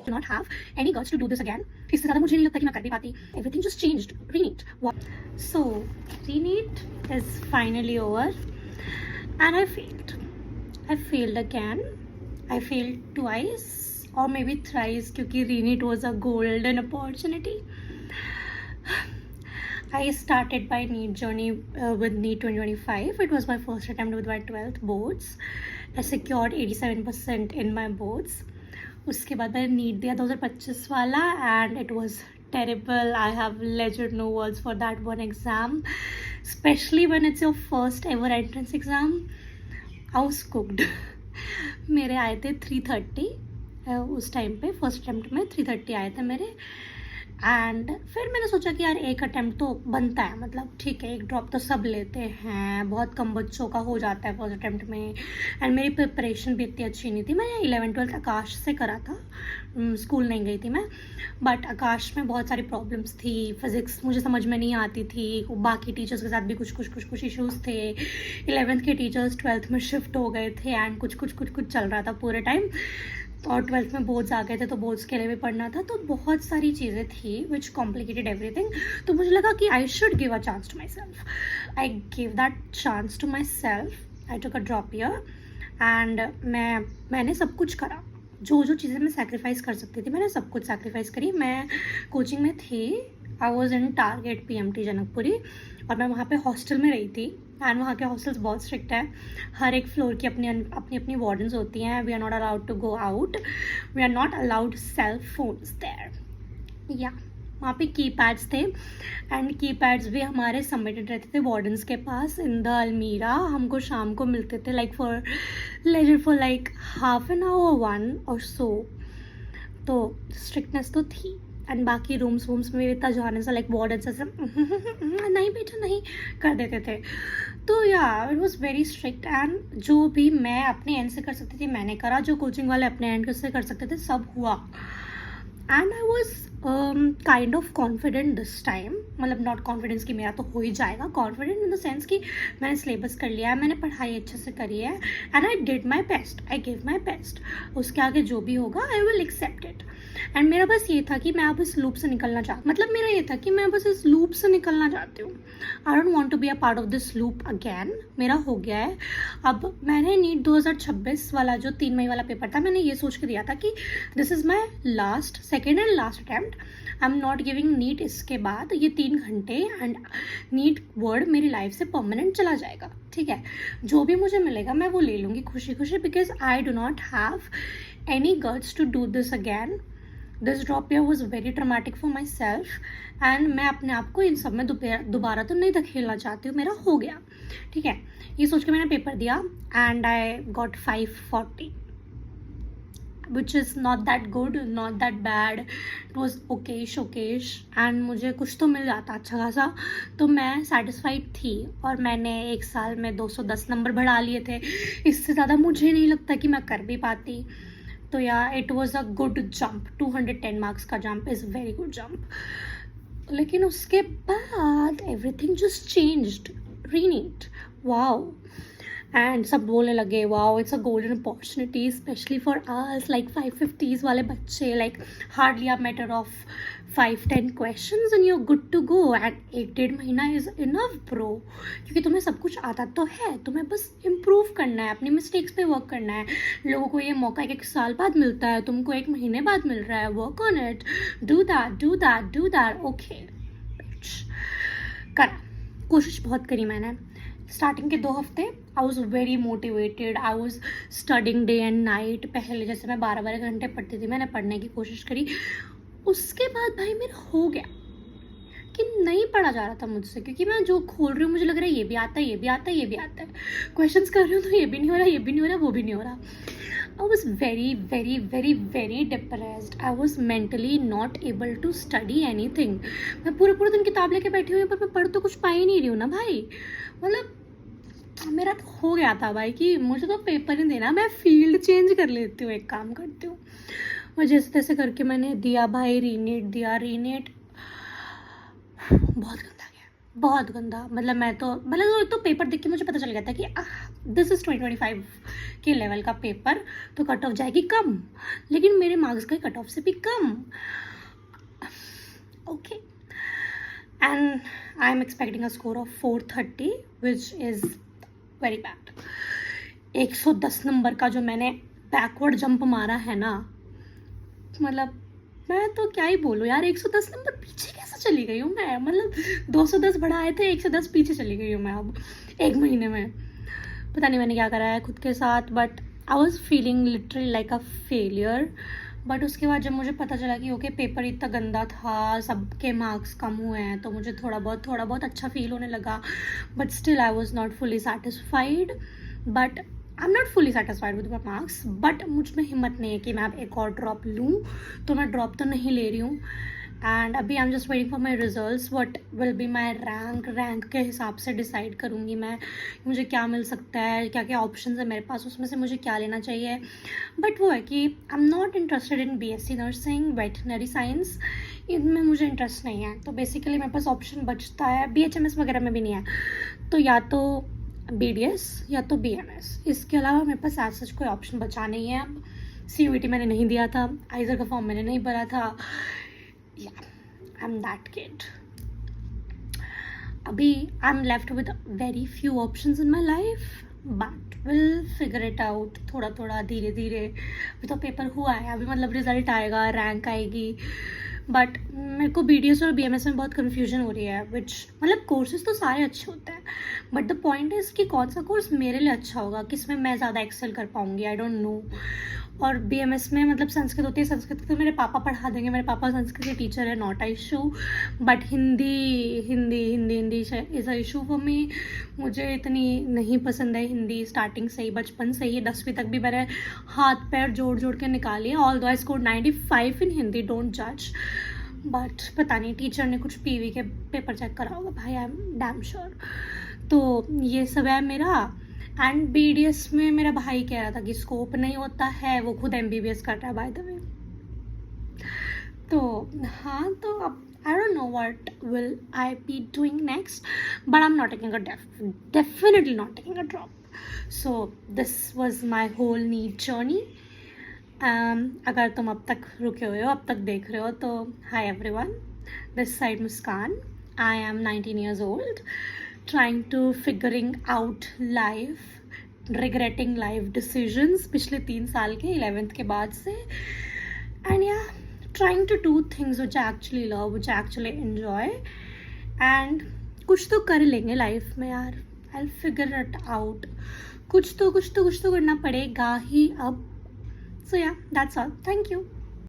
do not have any guts to do this again. इससे ज़्यादा मुझे नहीं लगता कि मैं कर भी पाती. Everything just changed. Reneat. So reneat is finally over, and I failed. I failed again. I failed twice or maybe thrice क्योंकि reneat was a golden opportunity. I started my NEET journey with NEET 2025. It was my first attempt with my 12th boards. I secured 87% in my boards. उसके बाद मैंने NEET दिया 2025 वाला and it was terrible. I have legit no words for that one exam, especially when it's your first ever entrance exam. I was cooked. मेरे आए थे 330 उस time पे फर्स्ट अटैम्प्ट में 330 आए थे मेरे. एंड फिर मैंने सोचा कि यार एक अटैम्प्ट तो बनता है, मतलब ठीक है एक ड्रॉप तो सब लेते हैं, बहुत कम बच्चों का हो जाता है फर्स्ट अटैम्प्ट में. एंड मेरी प्रिपरेशन भी इतनी अच्छी नहीं थी. मैंने 11th-12th आकाश से करा था, स्कूल नहीं गई थी मैं. बट आकाश में बहुत सारी प्रॉब्लम्स थी. फिज़िक्स मुझे समझ में नहीं आती थी. बाकी टीचर्स के साथ भी कुछ इश्यूज़ थे. 11th के टीचर्स 12th में शिफ्ट हो गए थे एंड कुछ चल रहा था पूरे टाइम. और 12th में बोर्ड्स आ गए थे तो बोर्ड्स के लिए भी पढ़ना था. तो बहुत सारी चीज़ें थी विच कॉम्प्लिकेटेड एवरीथिंग. तो मुझे लगा कि I should give a chance to myself. I give that chance to myself. I took a drop year and मैंने सब कुछ करा. जो चीज़ें मैं सेक्रीफाइस कर सकती थी मैंने सब कुछ सेक्रीफाइस करी. मैं कोचिंग में थी. I was in target PMT Janakpuri और मैं वहाँ पे हॉस्टल में रही थी. एंड वहाँ के हॉस्टल्स बहुत स्ट्रिक्ट है. हर एक फ्लोर की अपनी वार्डन्स होती हैं. We are not allowed to go out. We are not allowed cell phones there. या वहाँ पे कीपैड्स थे एंड कीपैड्स भी हमारे सबमिटेड रहते थे वार्डन्स के पास इन द अलमीरा. हमको शाम को मिलते थे like for like half an hour 1 और सो. तो स्ट्रिक्टनेस तो थी. एंड बाकी रूम्स में भी इतना जाने से लाइक वार्डन से नहीं बेटा नहीं कर देते थे. तो या it was very strict. And जो भी मैं अपने एंड से कर सकती थी मैंने करा. जो कोचिंग वाले अपने एंड से कर सकते थे सब हुआ. And I was kind of confident this time. मतलब नॉट कॉन्फिडेंस कि मेरा तो हो ही जाएगा. कॉन्फिडेंट इन द सेंस कि मैंने सिलेबस कर लिया है, मैंने पढ़ाई अच्छे से करी है and I did my best. I give my best. उसके आगे जो भी होगा I will accept it. And मेरा बस ये था कि मैं अब इस लूप से निकलना चाहती. मतलब मेरा ये था कि मैं बस इस लूप से निकलना चाहती हूँ. I don't want to be a part of this loop again. मेरा हो गया है. अब मैंने नीट 2026 वाला जो 3 मई वाला पेपर था मैंने ये सोच के दिया था कि this is my second and last attempt. I am not giving NEET. इसके बाद ये 3 घंटे एंड नीट वर्ड मेरी लाइफ से परमानेंट चला जाएगा. ठीक है जो भी मुझे मिलेगा मैं वो ले लूँगी खुशी खुशी. Because I do not have any guts to do this again. This drop year was very traumatic for myself and मैं अपने आप को इन सब में दोबारा तो नहीं धकेलना चाहती हूँ. मेरा हो गया. ठीक है ये सोच के मैंने पेपर दिया and I got 540 which is not that good not that bad. It was Okesh and मुझे कुछ तो मिल जाता अच्छा खासा. तो मैं सेटिस्फाइड थी. और मैंने एक साल में 210 नंबर बढ़ा लिए थे. इससे ज़्यादा मुझे नहीं लगता कि मैं कर भी पाती. तो या it was a good jump. 210 marks का jump is very good jump. लेकिन उसके बाद everything just changed. Re NEET wow. And सब बोलने लगे wow it's a golden opportunity specially for us like 550s वाले बच्चे. Like hardly a matter of 5-10 questions and you are good to go. And 1-1.5 महीना is enough bro. क्योंकि तुम्हें सब कुछ आता तो है. तुम्हें बस इम्प्रूव करना है. अपनी मिस्टेक्स पे वर्क करना है. लोगों को ये मौका 1 साल बाद मिलता है. तुमको 1 महीने बाद मिल रहा है. Work on it. Do that. Okay करा. कोशिश बहुत करी मैंने. स्टार्टिंग के 2 हफ्ते I was very motivated. I was studying day and night. पहले जैसे मैं 12 घंटे पढ़ती थी मैंने पढ़ने की कोशिश करी. उसके बाद भाई मेरा हो गया कि नहीं पढ़ा जा रहा था मुझसे. क्योंकि मैं जो खोल रही हूँ मुझे लग रहा है ये भी आता है. क्वेश्चंस कर रही हूँ तो ये भी नहीं हो रहा वो भी नहीं हो रहा. I was very depressed. I was mentally not able to study anything. मैं पूरे दिन किताब लेके बैठी हुई पर मैं पढ़ तो कुछ पा ही नहीं रही हूँ ना भाई. मतलब मेरा तो हो गया था भाई कि मुझे तो पेपर ही देना. मैं फील्ड चेंज कर लेती हूँ. एक काम करती हूँ. और जैसे तैसे करके मैंने दिया भाई. रीनेट बहुत गंदा गया. बहुत गंदा, मतलब मैं तो मतलब तो पेपर देख के मुझे पता चल गया था कि दिस इज़ 2025 के लेवल का पेपर, तो कट ऑफ जाएगी कम, लेकिन मेरे मार्क्स गए कट ऑफ से भी कम। Okay, and I am expecting a score of 430 which is very bad. 110 नंबर का जो मैंने बैकवर्ड जंप मारा है ना, मतलब मैं तो क्या ही बोलूँ यार, 110 नंबर पीछे कैसे चली गई हूँ मैं, मतलब 210 बढ़ाए थे, 110 पीछे चली गई हूँ मैं अब 1 महीने में। पता नहीं मैंने क्या करा है खुद के साथ, but I was feeling literally like a failure. But उसके बाद जब मुझे पता चला कि ओके पेपर इतना गंदा था, सबके मार्क्स कम हुए हैं, तो मुझे थोड़ा बहुत अच्छा फील होने लगा। But still I was not fully satisfied, but I am not fully satisfied with my marks, but मुझ में हिम्मत नहीं है कि मैं अब एक और ड्रॉप लूँ, तो मैं ड्रॉप तो नहीं ले रही हूँ। एंड अभी I am just waiting for my results, what will be my rank के हिसाब से डिसाइड करूँगी मैं मुझे क्या मिल सकता है, क्या क्या ऑप्शन है मेरे पास, उसमें से मुझे क्या लेना चाहिए। बट वो है कि आई am not interested in BSc nursing, veterinary science, इनमें मुझे इंटरेस्ट नहीं है। तो बेसिकली मेरे पास ऑप्शन बचता है, BHMS वगैरह में भी नहीं है, तो या तो BDS या तो BMS, इसके अलावा मेरे पास ऐसा सच कोई ऑप्शन बचा नहीं है। अब CUET मैंने नहीं दिया था, आइजर का फॉर्म मैंने नहीं भरा था, या आई एम दैट किड। अभी I am left with very few options in my life, but will figure it out थोड़ा थोड़ा धीरे धीरे। अभी तो पेपर हुआ है, अभी मतलब रिजल्ट आएगा, रैंक आएगी, बट मेरे को BDS और BMS में बहुत कन्फ्यूजन हो रही है, विच मतलब कोर्सेज तो सारे अच्छे होते हैं, बट द पॉइंट इज़ कि कौन सा कोर्स मेरे लिए अच्छा होगा, किसमें मैं ज़्यादा एक्सेल कर पाऊँगी, आई डोंट नो। और BMS में मतलब संस्कृत होती है, संस्कृत तो मेरे पापा पढ़ा देंगे, मेरे पापा संस्कृत के टीचर है, not a issue. But Hindi is a issue for me. मुझे इतनी नहीं पसंद है हिंदी, स्टार्टिंग से ही, बचपन से ही 10वीं तक भी मैंने हाथ पैर जोड़ जोड़ के निकाली है। Although I scored 95 in Hindi, don't जज। बट पता नहीं टीचर ने कुछ PV के पेपर चेक करा होगा भाई, आई एम डैम श्योर। तो ये सब है मेरा। एंड BDS में मेरा भाई कह रहा था कि स्कोप नहीं होता है, वो खुद MBBS कर रहा है बाय द वे। तो हाँ, तो अब I don't know what will I be doing next, but I am not taking a definitely not taking a drop. So this was my whole NEET journey. अगर तुम अब तक रुके हुए हो, अब तक देख रहे हो, तो hi everyone, this side Muskan. I am 19 years old, trying to figuring out life, regretting life decisions पिछले 3 साल के 11th के बाद से, and yeah, trying to do things which I actually love, which I actually enjoy, and कुछ तो कर लेंगे लाइफ में यार, I'll figure it out, कुछ तो करना पड़ेगा ही अब। So yeah, that's all. Thank you.